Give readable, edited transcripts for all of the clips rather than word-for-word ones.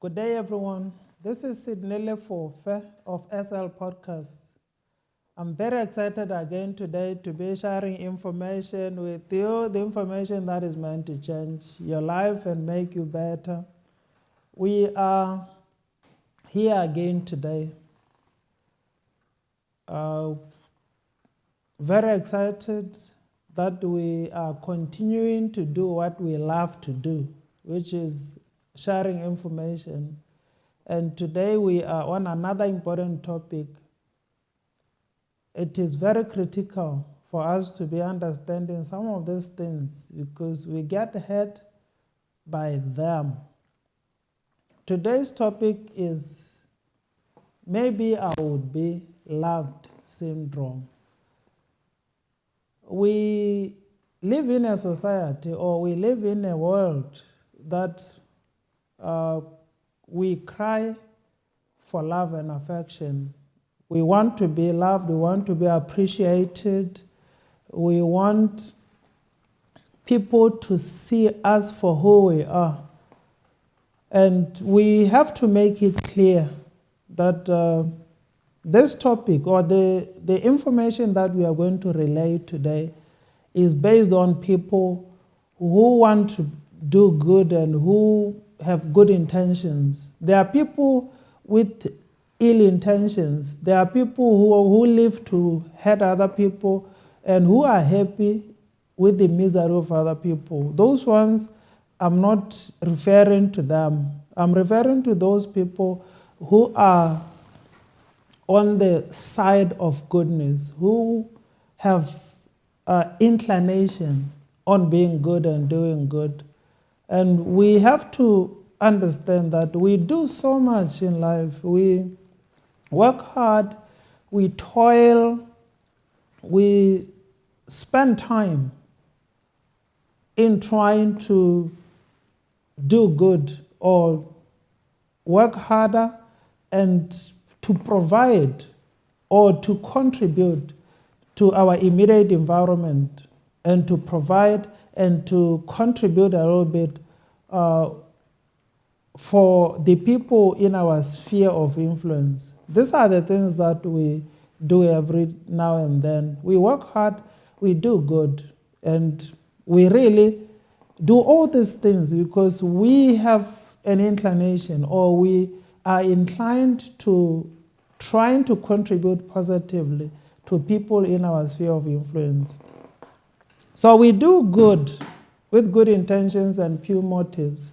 Good day, everyone. This is Sidney Lefofe of SL Podcast. I'm very excited again today to be sharing information with you, the information that is meant to change your life and make you better. We are here again today. Very excited that we are continuing to do what we love to do, which is sharing information. And today we are on another important topic. It is very critical for us to be understanding some of these things because we get hurt by them. Today's topic is maybe I would be loved syndrome. We live in a society, or we live in a world that we cry for love and affection. We want to be loved, we want to be appreciated, we want people to see us for who we are. And we have to make it clear that this topic, or the information that we are going to relay today, is based on people who want to do good and who have good intentions. There are people with ill intentions. There are people who live to hurt other people and who are happy with the misery of other people. Those ones, I'm not referring to them. I'm referring to those people who are on the side of goodness, who have inclination on being good and doing good. And we have to understand that we do so much in life. We work hard, we toil, we spend time in trying to do good or work harder and to provide or to contribute to our immediate environment and to provide and to contribute a little bit for the people in our sphere of influence. These are the things that we do every now and then. We work hard, we do good, and we really do all these things because we have an inclination, or we are inclined to trying to contribute positively to people in our sphere of influence. So we do good with good intentions and pure motives.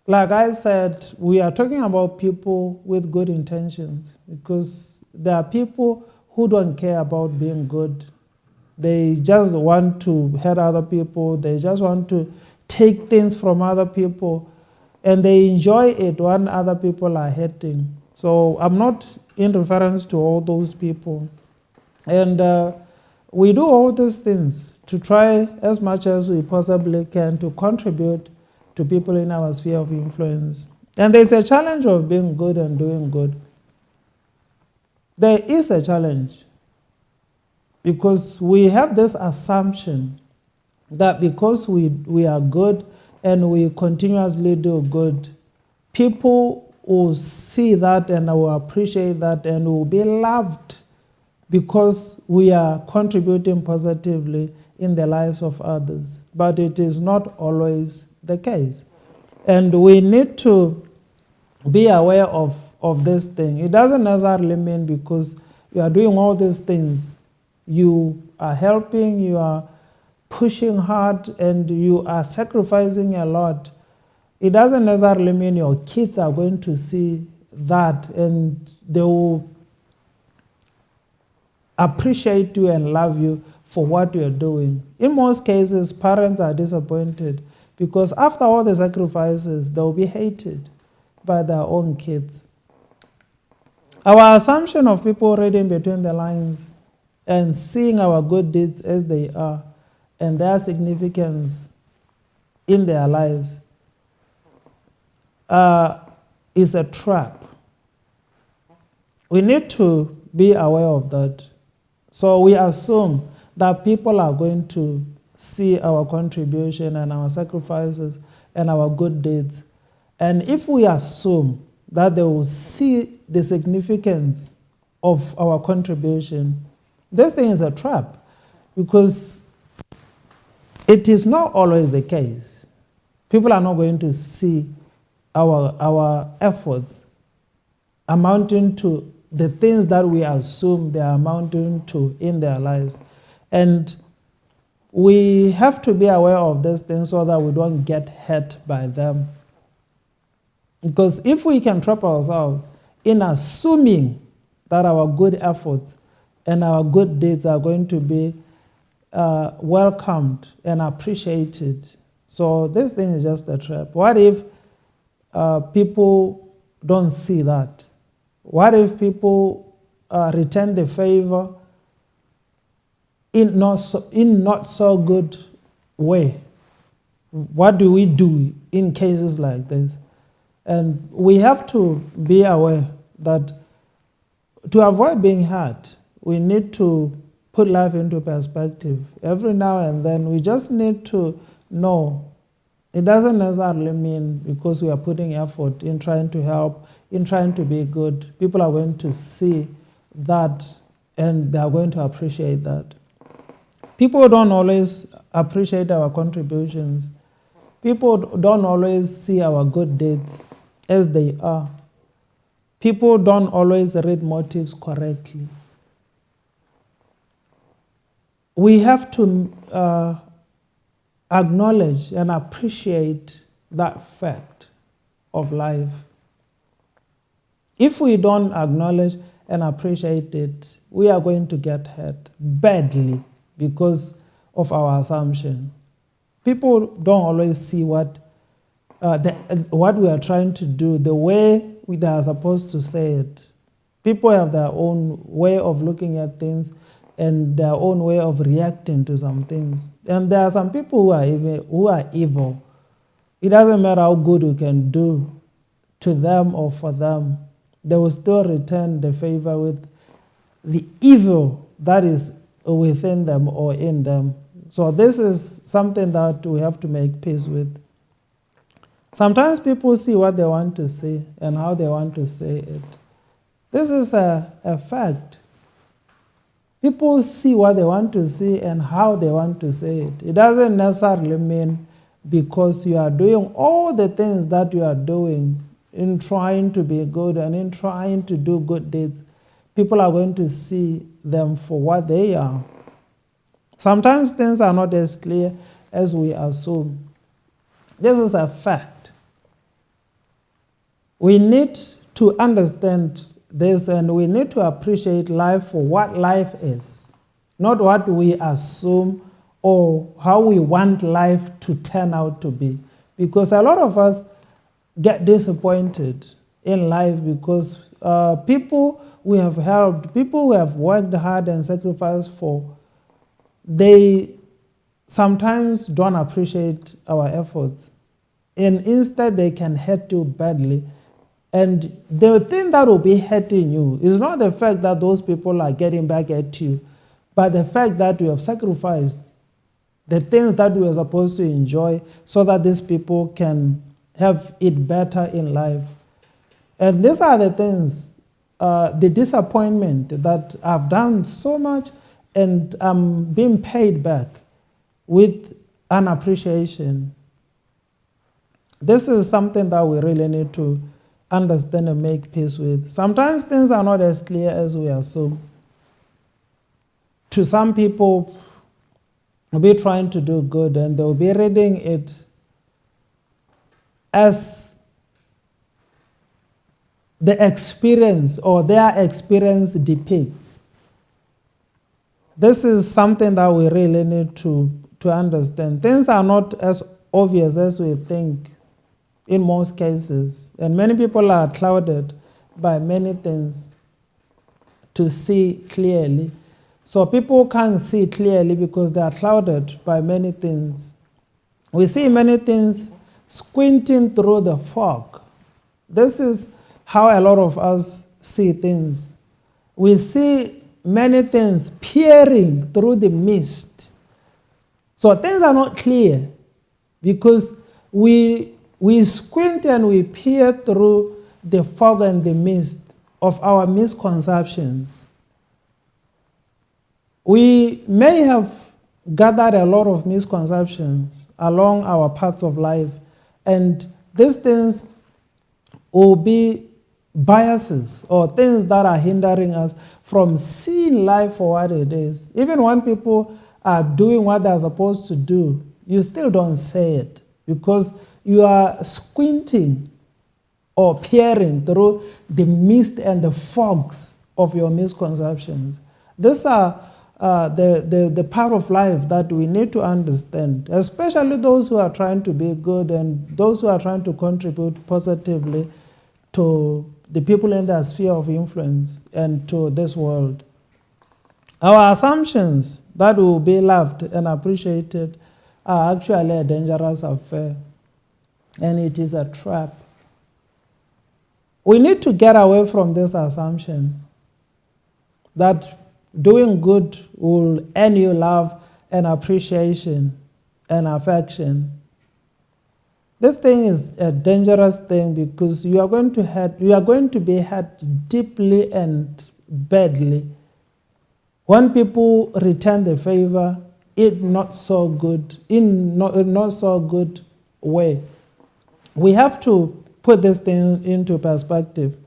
Like I said, we are talking about people with good intentions because there are people who don't care about being good. They just want to hurt other people. They just want to take things from other people, and they enjoy it when other people are hurting. So I'm not in reference to all those people. And we do all these things to try as much as we possibly can to contribute to people in our sphere of influence. And there's a challenge of being good and doing good. There is a challenge because we have this assumption that because we are good and we continuously do good, people will see that and will appreciate that and will be loved because we are contributing positively in the lives of others. But it is not always the case. And we need to be aware of this thing. It doesn't necessarily mean because you are doing all these things, you are helping, you are pushing hard, and you are sacrificing a lot. It doesn't necessarily mean your kids are going to see that and they will appreciate you and love you for what you're doing. In most cases, parents are disappointed because after all the sacrifices, they'll be hated by their own kids. Our assumption of people reading between the lines and seeing our good deeds as they are and their significance in their lives is a trap. We need to be aware of that. So we assume that people are going to see our contribution and our sacrifices and our good deeds And if we assume that they will see the significance of our contribution, this thing is a trap, because it is not always the case. People are not going to see our efforts amounting to the things that we assume they are amounting to in their lives. And we have to be aware of these things so that we don't get hurt by them. Because if we can trap ourselves in assuming that our good efforts and our good deeds are going to be welcomed and appreciated, so this thing is just a trap. What if people don't see that? What if people return the favor in not so good way? What do we do in cases like this? And we have to be aware that to avoid being hurt, we need to put life into perspective. Every now and then, we just need to know it doesn't necessarily mean because we are putting effort in trying to help, in trying to be good, people are going to see that and they are going to appreciate that. People don't always appreciate our contributions. People don't always see our good deeds as they are. People don't always read motives correctly. We have to acknowledge and appreciate that fact of life. If we don't acknowledge and appreciate it, we are going to get hurt badly because of our assumption. People don't always see what we are trying to do, the way they are supposed to say it. People have their own way of looking at things and their own way of reacting to some things. And there are some people who are evil. It doesn't matter how good we can do to them or for them, they will still return the favor with the evil that is within them or in them. So this is something that we have to make peace with. Sometimes people see what they want to see and how they want to say it. This is a fact. People see what they want to see and how they want to say it. It doesn't necessarily mean because you are doing all the things that you are doing in trying to be good and in trying to do good deeds, people are going to see them for what they are. Sometimes things are not as clear as we assume. This is a fact. We need to understand this and we need to appreciate life for what life is, not what we assume or how we want life to turn out to be. Because a lot of us get disappointed in life because people we have helped, people we have worked hard and sacrificed for, they sometimes don't appreciate our efforts. And instead they can hurt you badly. And the thing that will be hurting you is not the fact that those people are getting back at you, but the fact that you have sacrificed the things that we were supposed to enjoy so that these people can have it better in life. And these are the things, the disappointment that I've done so much and I'm being paid back with an appreciation. This is something that we really need to understand and make peace with. Sometimes things are not as clear as we assume. To some people, will be trying to do good and they'll be reading it as the experience or their experience depicts. This is something that we really need to understand. Things are not as obvious as we think in most cases, and many people are clouded by many things to see clearly. So people can't see clearly because they are clouded by many things. We see many things squinting through the fog. This is how a lot of us see things. We see many things peering through the mist. So things are not clear because we we squint and we peer through the fog and the mist of our misconceptions. We may have gathered a lot of misconceptions along our paths of life, and these things will be biases or things that are hindering us from seeing life for what it is. Even when people are doing what they're supposed to do, you still don't say it because you are squinting or peering through the mist and the fogs of your misconceptions. These are the part of life that we need to understand, especially those who are trying to be good and those who are trying to contribute positively to the people in their sphere of influence and to this world. Our assumptions that we will be loved and appreciated are actually a dangerous affair, and it is a trap. We need to get away from this assumption that doing good will earn you love and appreciation and affection. This thing is a dangerous thing because you are going to be hurt deeply and badly when people return the favor in not so good way. We have to put this thing into perspective.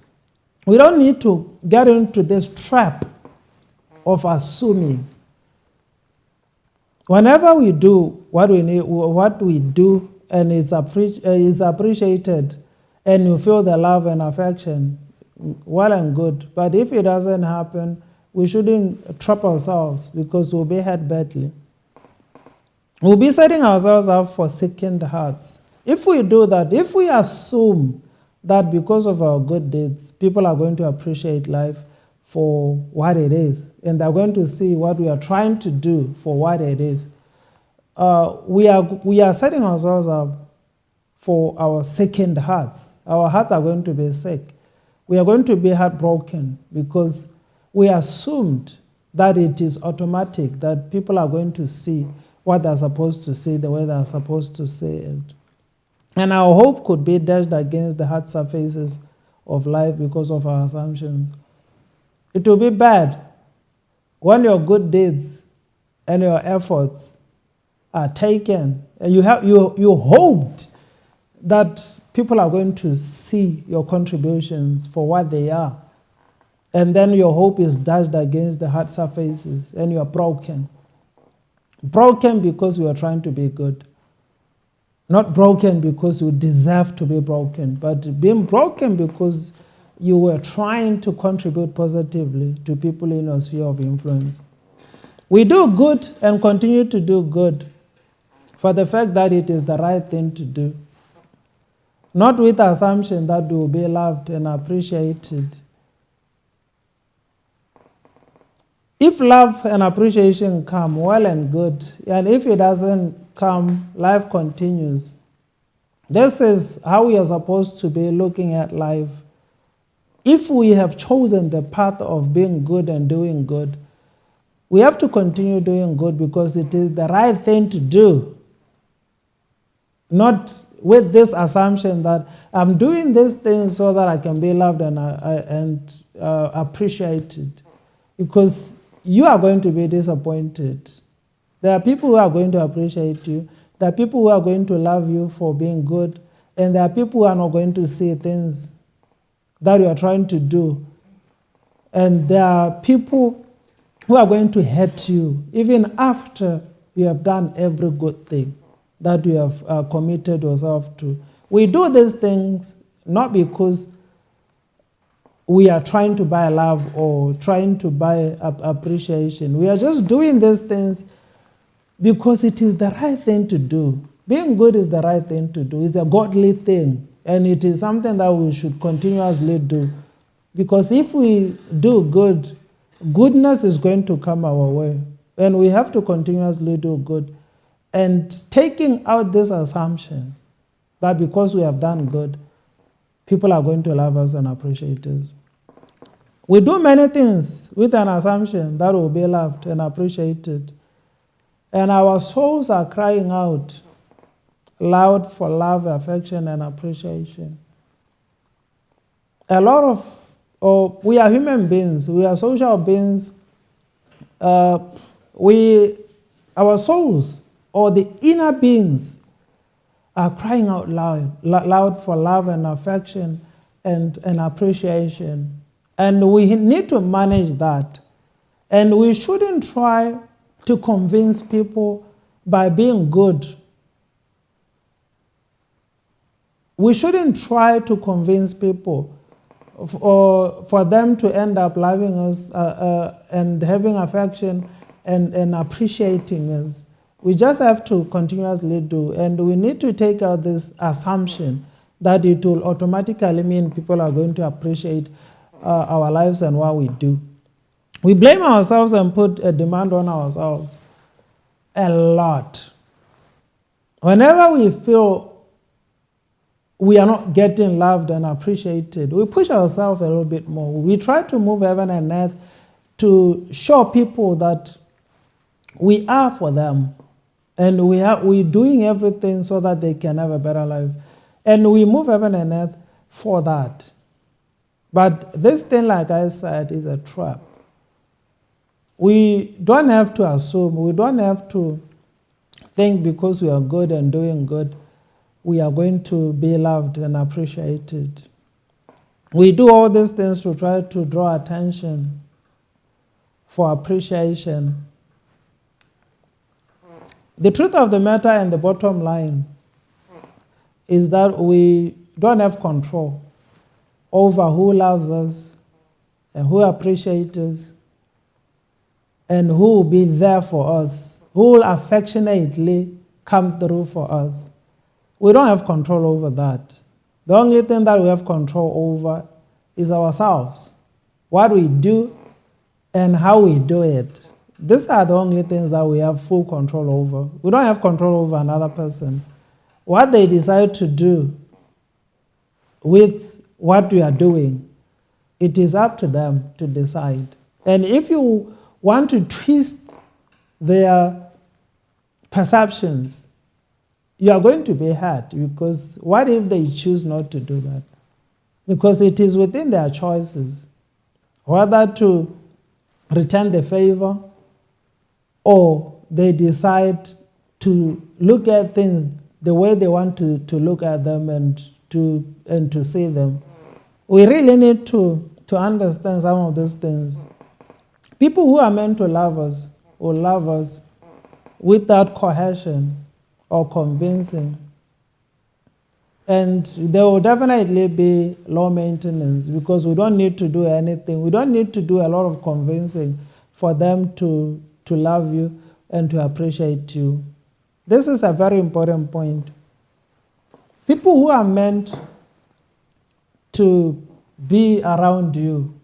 We don't need to get into this trap of assuming. Whenever we do what we do and is appreciated and you feel the love and affection, well and good. But if it doesn't happen, we shouldn't trap ourselves because we'll be hurt badly. We'll be setting ourselves up for sickened hearts. If we do that, if we assume that because of our good deeds, people are going to appreciate life for what it is, and they're going to see what we are trying to do for what it is, we are setting ourselves up for our sickened hearts. Our hearts are going to be sick. We are going to be heartbroken because we assumed that it is automatic, that people are going to see what they're supposed to see the way they're supposed to see it. And our hope could be dashed against the hard surfaces of life because of our assumptions. It will be bad when your good deeds and your efforts are taken. You hoped that people are going to see your contributions for what they are. And then your hope is dashed against the hard surfaces and you are broken. Broken because you are trying to be good. Not broken because you deserve to be broken, but being broken because you were trying to contribute positively to people in your sphere of influence. We do good and continue to do good for the fact that it is the right thing to do. Not with the assumption that we will be loved and appreciated. If love and appreciation come, well and good. And if it doesn't come, life continues. This is how we are supposed to be looking at life. If we have chosen the path of being good and doing good, we have to continue doing good because it is the right thing to do. Not with this assumption that I'm doing these things so that I can be loved and appreciated. Because you are going to be disappointed. There are people who are going to appreciate you. There are people who are going to love you for being good. And there are people who are not going to see things that you are trying to do. And there are people who are going to hurt you even after you have done every good thing that you have committed yourself to. We do these things not because we are trying to buy love or trying to buy appreciation. We are just doing these things because it is the right thing to do. Being good is the right thing to do. It's a godly thing. And it is something that we should continuously do. Because if we do good, goodness is going to come our way. And we have to continuously do good. And taking out this assumption that because we have done good, people are going to love us and appreciate us. We do many things with an assumption that we'll be loved and appreciated. And our souls are crying out loud for love, affection, and appreciation. A lot of, we are human beings, we are social beings. Our souls, or the inner beings, are crying out loud for love and affection and appreciation. And we need to manage that. And we shouldn't try to convince people by being good. We shouldn't try to convince people for them to end up loving us and having affection and appreciating us. We just have to continuously do. And we need to take out this assumption that it will automatically mean people are going to appreciate our lives and what we do. We blame ourselves and put a demand on ourselves a lot. Whenever we feel we are not getting loved and appreciated, we push ourselves a little bit more. We try to move heaven and earth to show people that we are for them. And we're doing everything so that they can have a better life. And we move heaven and earth for that. But this thing, like I said, is a trap. We don't have to assume, we don't have to think because we are good and doing good, we are going to be loved and appreciated. We do all these things to try to draw attention for appreciation. The truth of the matter and the bottom line is that we don't have control over who loves us and who appreciates us and who will be there for us, who will affectionately come through for us. We don't have control over that. The only thing that we have control over is ourselves, what we do and how we do it. These are the only things that we have full control over. We don't have control over another person. What they decide to do with what we are doing, it is up to them to decide. And if you want to twist their perceptions, you are going to be hurt, because what if they choose not to do that? Because it is within their choices whether to return the favor or they decide to look at things the way they want to look at them and to see them. We really need to understand some of these things. People who are meant to love us will love us without coercion or convincing. And there will definitely be low maintenance, because we don't need to do anything. We don't need to do a lot of convincing for them to love you and to appreciate you. This is a very important point. People who are meant to be around you,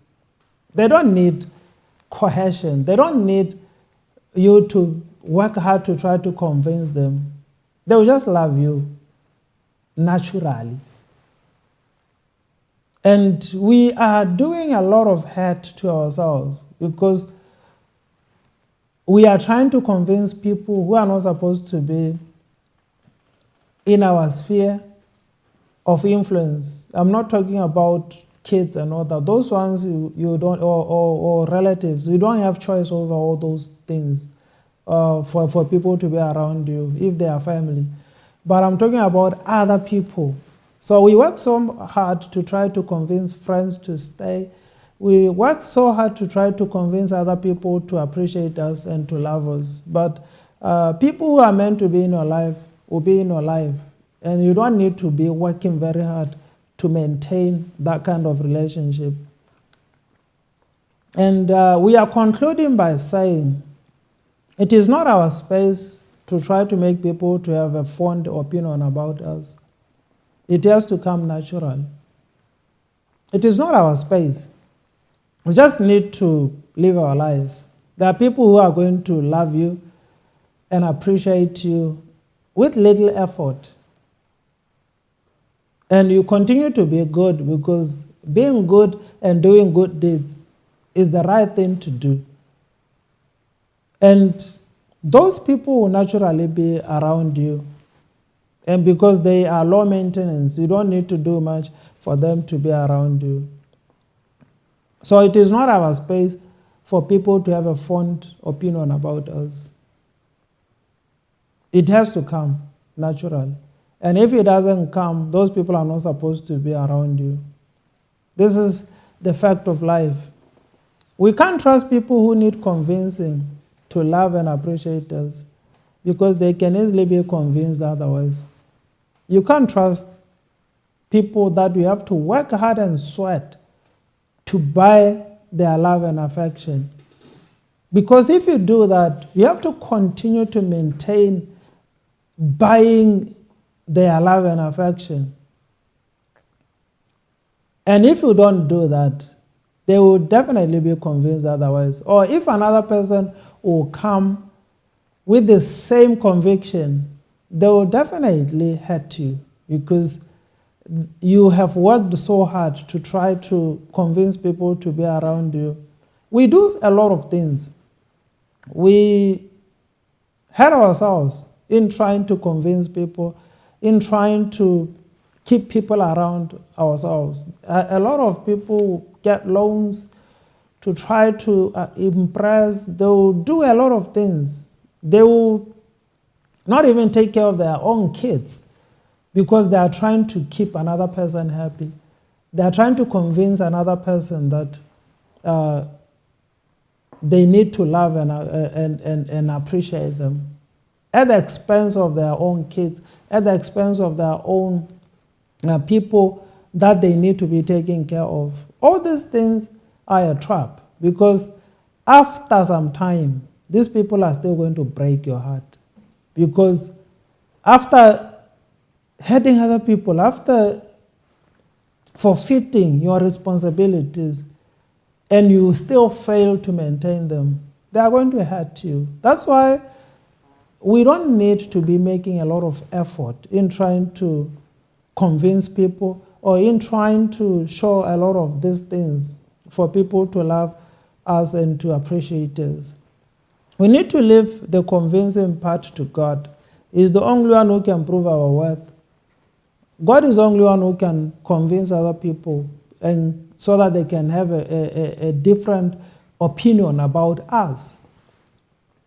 they don't need coercion. They don't need you to work hard to try to convince them. They will just love you naturally. And we are doing a lot of hurt to ourselves because we are trying to convince people who are not supposed to be in our sphere of influence. I'm not talking about kids and all that. Those ones you don't, or relatives, you don't have choice over all those things for people to be around you if they are family. But I'm talking about other people. So we work so hard to try to convince friends to stay. We work so hard to try to convince other people to appreciate us and to love us. But people who are meant to be in your life will be in your life. And you don't need to be working very hard to maintain that kind of relationship. And we are concluding by saying, it is not our space to try to make people to have a fond opinion about us. It has to come natural. It is not our space. We just need to live our lives. There are people who are going to love you and appreciate you with little effort. And you continue to be good, because being good and doing good deeds is the right thing to do. And those people will naturally be around you. And because they are low maintenance, you don't need to do much for them to be around you. So it is not our space for people to have a fond opinion about us. It has to come naturally. And if it doesn't come, those people are not supposed to be around you. This is the fact of life. We can't trust people who need convincing to love and appreciate us, because they can easily be convinced otherwise. You can't trust people that you have to work hard and sweat to buy their love and affection. Because if you do that, you have to continue to maintain buying their love and affection. And if you don't do that, they will definitely be convinced otherwise. Or if another person will come with the same conviction, they will definitely hurt you, because you have worked so hard to try to convince people to be around you. We do a lot of things. We hurt ourselves in trying to convince people, in trying to keep people around ourselves. A lot of people get loans to try to impress. They will do a lot of things. They will not even take care of their own kids, because they are trying to keep another person happy. They are trying to convince another person that they need to love and appreciate them, at the expense of their own kids, at the expense of their own people that they need to be taken care of. All these things are a trap, because after some time, these people are still going to break your heart. Because after hurting other people, after forfeiting your responsibilities, and you still fail to maintain them, they are going to hurt you. That's why we don't need to be making a lot of effort in trying to convince people, or in trying to show a lot of these things for people to love us and to appreciate us. We need to leave the convincing part to God. He's the only one who can prove our worth. God is the only one who can convince other people, and so that they can have a different opinion about us.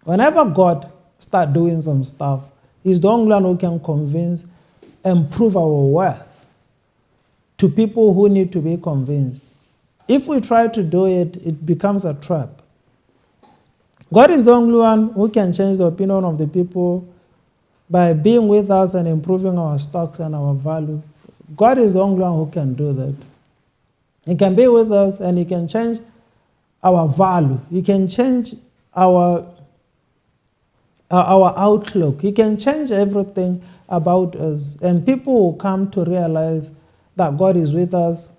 Whenever God starts doing some stuff, He's the only one who can convince and prove our worth to people who need to be convinced. If we try to do it, it becomes a trap. God is the only one who can change the opinion of the people by being with us and improving our stocks and our value. God is the only one who can do that. He can be with us and He can change our value. He can change our outlook. He can change everything about us. And people will come to realize that God is with us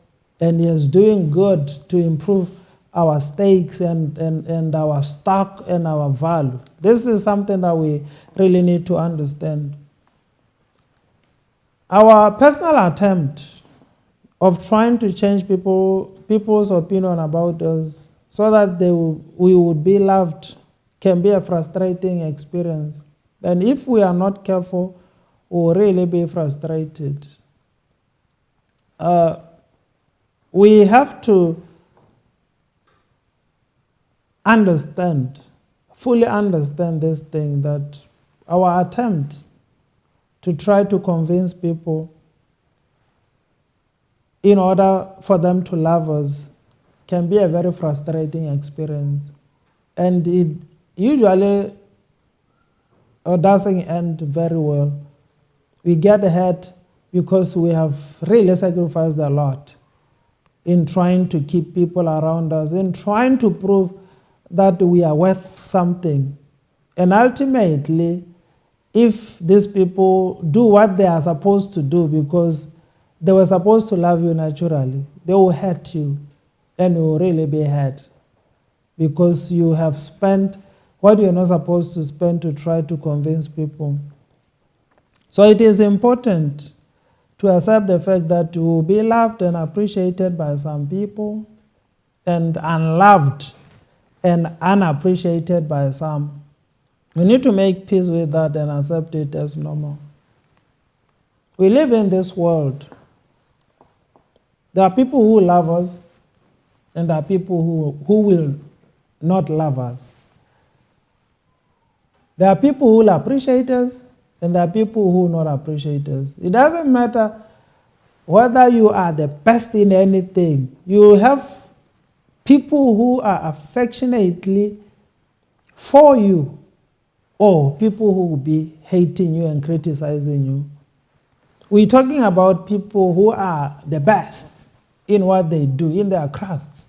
and He is doing good to improve our stakes and our stock and our value. This is something that we really need to understand. Our personal attempt of trying to change people's opinion about us so that we would be loved can be a frustrating experience. And if we are not careful, we will really be frustrated. We have to fully understand this thing, that our attempt to try to convince people in order for them to love us can be a very frustrating experience. And it usually doesn't end very well. We get hurt because we have really sacrificed a lot in trying to keep people around us, in trying to prove that we are worth something. And ultimately, if these people do what they are supposed to do because they were supposed to love you naturally, they will hurt you and you will really be hurt because you have spent what you're not supposed to spend to try to convince people. So it is important to accept the fact that you will be loved and appreciated by some people and unloved and unappreciated by some. We need to make peace with that and accept it as normal. We live in this world. There are people who love us, and there are people who will not love us. There are people who will appreciate us, and there are people who will not appreciate us. It doesn't matter whether you are the best in anything. You have people who are affectionately for you, or people who will be hating you and criticizing you. We're talking about people who are the best in what they do, in their crafts.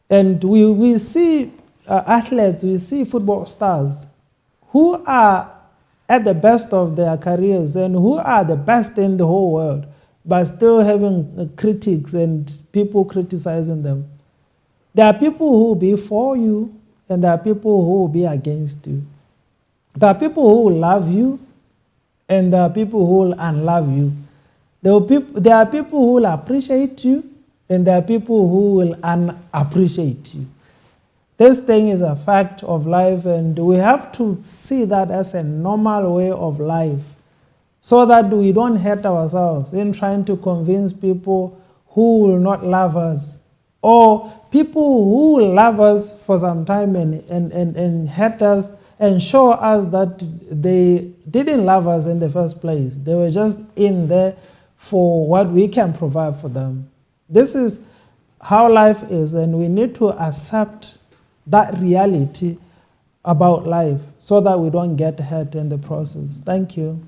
And we see athletes, we see football stars who are at the best of their careers and who are the best in the whole world, but still having critics and people criticizing them. There are people who will be for you, and there are people who will be against you. There are people who will love you, and there are people who will unlove you. There are people who will appreciate you, and there are people who will unappreciate you. This thing is a fact of life, and we have to see that as a normal way of life so that we don't hurt ourselves in trying to convince people who will not love us, or people who will love us for some time and hurt us and show us that they didn't love us in the first place. They were just in there for what we can provide for them. This is how life is, and we need to accept that reality about life so that we don't get hurt in the process. Thank you.